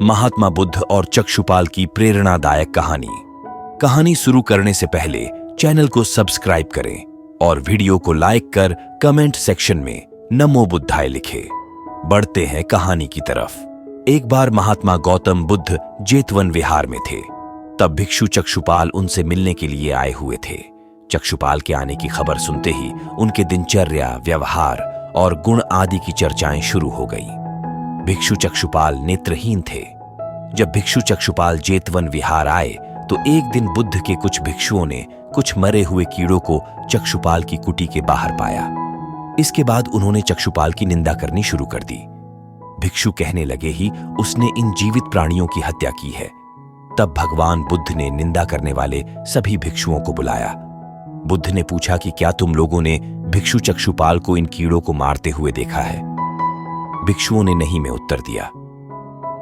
महात्मा बुद्ध और चक्षुपाल की प्रेरणादायक कहानी शुरू करने से पहले चैनल को सब्सक्राइब करें और वीडियो को लाइक कर कमेंट सेक्शन में नमो बुद्धाय लिखें। बढ़ते हैं कहानी की तरफ। एक बार महात्मा गौतम बुद्ध जेतवन विहार में थे। तब भिक्षु चक्षुपाल उनसे मिलने के लिए आए हुए थे। चक्षुपाल के आने की खबर सुनते ही उनके दिनचर्या, व्यवहार और गुण आदि की चर्चाएं शुरू हो गई। भिक्षु चक्षुपाल नेत्रहीन थे। जब भिक्षु चक्षुपाल जेतवन विहार आए तो एक दिन बुद्ध के कुछ भिक्षुओं ने कुछ मरे हुए कीड़ों को चक्षुपाल की कुटी के बाहर पाया। इसके बाद उन्होंने चक्षुपाल की निंदा करनी शुरू कर दी। भिक्षु कहने लगे ही उसने इन जीवित प्राणियों की हत्या की है। तब भगवान बुद्ध ने निंदा करने वाले सभी भिक्षुओं को बुलाया। बुद्ध ने पूछा कि क्या तुम लोगों ने भिक्षु चक्षुपाल को इन कीड़ों को मारते हुए देखा है? भिक्षुओं ने नहीं में उत्तर दिया।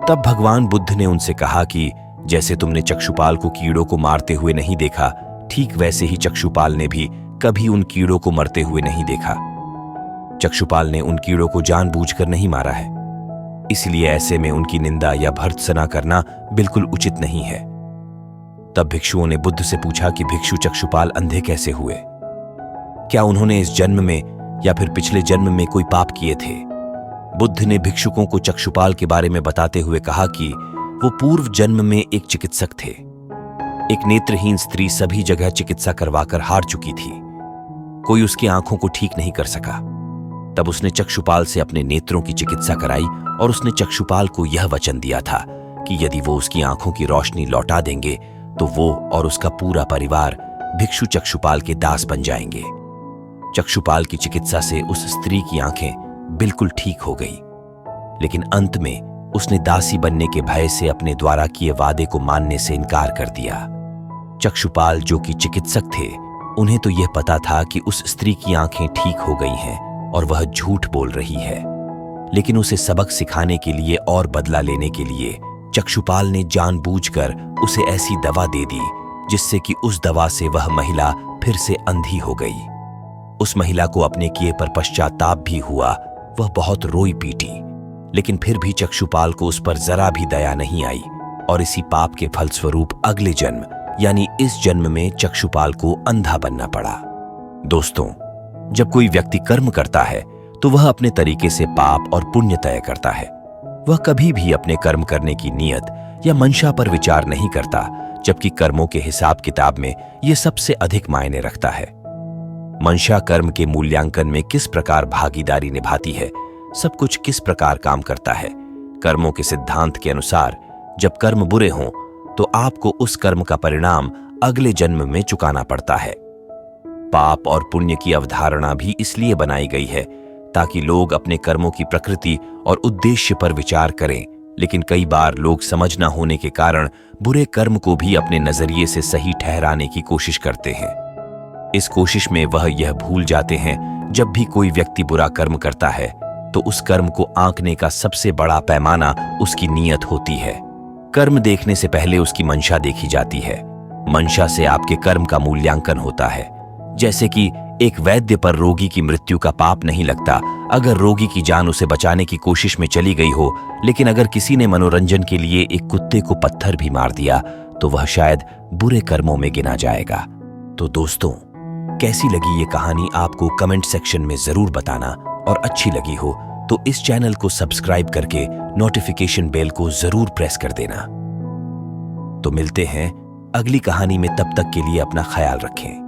तब भगवान बुद्ध ने उनसे कहा कि जैसे तुमने चक्षुपाल को कीड़ों को मारते हुए नहीं देखा, ठीक वैसे ही चक्षुपाल ने भी कभी उन कीड़ों को मरते हुए नहीं देखा। चक्षुपाल ने उन कीड़ों को जानबूझकर नहीं मारा है, इसलिए ऐसे में उनकी निंदा या भर्त्सना करना बिल्कुल उचित नहीं है। तब भिक्षुओं ने बुद्ध से पूछा कि भिक्षु चक्षुपाल अंधे कैसे हुए? क्या उन्होंने इस जन्म में या फिर पिछले जन्म में कोई पाप किए थे? बुद्ध ने भिक्षुकों को चक्षुपाल के बारे में बताते हुए कहा कि वो पूर्व जन्म में एक चिकित्सक थे। एक नेत्रहीन स्त्री सभी जगह चिकित्सा करवाकर हार चुकी थी। कोई उसकी आंखों को ठीक नहीं कर सका। तब उसने चक्षुपाल से अपने नेत्रों की चिकित्सा कराई और उसने चक्षुपाल को यह वचन दिया था कि यदि वो उसकी आंखों की रोशनी लौटा देंगे तो वो और उसका पूरा परिवार भिक्षु चक्षुपाल के दास बन जाएंगे। चक्षुपाल की चिकित्सा से उस स्त्री की आंखें बिल्कुल ठीक हो गई, लेकिन अंत में उसने दासी बनने के भय से अपने द्वारा किए वादे को मानने से इनकार कर दिया। चक्षुपाल जो कि चिकित्सक थे, उन्हें तो यह पता था कि उस स्त्री की आंखें ठीक हो गई हैं और वह झूठ बोल रही है, लेकिन उसे सबक सिखाने के लिए और बदला लेने के लिए चक्षुपाल ने जानबूझकर उसे ऐसी दवा दे दी जिससे कि उस दवा से वह महिला फिर से अंधी हो गई। उस महिला को अपने किए पर पश्चाताप भी हुआ। वह बहुत रोई पीटी, लेकिन फिर भी चक्षुपाल को उस पर जरा भी दया नहीं आई और इसी पाप के फलस्वरूप अगले जन्म यानी इस जन्म में चक्षुपाल को अंधा बनना पड़ा। दोस्तों, जब कोई व्यक्ति कर्म करता है तो वह अपने तरीके से पाप और पुण्य तय करता है। वह कभी भी अपने कर्म करने की नीयत या मंशा पर विचार नहीं करता, जबकि कर्मों के हिसाब किताब में यह सबसे अधिक मायने रखता है। मंशा कर्म के मूल्यांकन में किस प्रकार भागीदारी निभाती है, सब कुछ किस प्रकार काम करता है। कर्मों के सिद्धांत के अनुसार जब कर्म बुरे हों तो आपको उस कर्म का परिणाम अगले जन्म में चुकाना पड़ता है। पाप और पुण्य की अवधारणा भी इसलिए बनाई गई है ताकि लोग अपने कर्मों की प्रकृति और उद्देश्य पर विचार करें, लेकिन कई बार लोग समझ न होने के कारण बुरे कर्म को भी अपने नजरिए से सही ठहराने की कोशिश करते हैं। इस कोशिश में वह यह भूल जाते हैं जब भी कोई व्यक्ति बुरा कर्म करता है तो उस कर्म को आंकने का सबसे बड़ा पैमाना उसकी नीयत होती है। कर्म देखने से पहले उसकी मंशा देखी जाती है। मंशा से आपके कर्म का मूल्यांकन होता है। जैसे कि एक वैद्य पर रोगी की मृत्यु का पाप नहीं लगता अगर रोगी की जान उसे बचाने की कोशिश में चली गई हो, लेकिन अगर किसी ने मनोरंजन के लिए एक कुत्ते को पत्थर भी मार दिया तो वह शायद बुरे कर्मों में गिना जाएगा। तो दोस्तों, कैसी लगी ये कहानी आपको कमेंट सेक्शन में जरूर बताना, और अच्छी लगी हो तो इस चैनल को सब्सक्राइब करके नोटिफिकेशन बेल को जरूर प्रेस कर देना। तो मिलते हैं अगली कहानी में, तब तक के लिए अपना ख्याल रखें।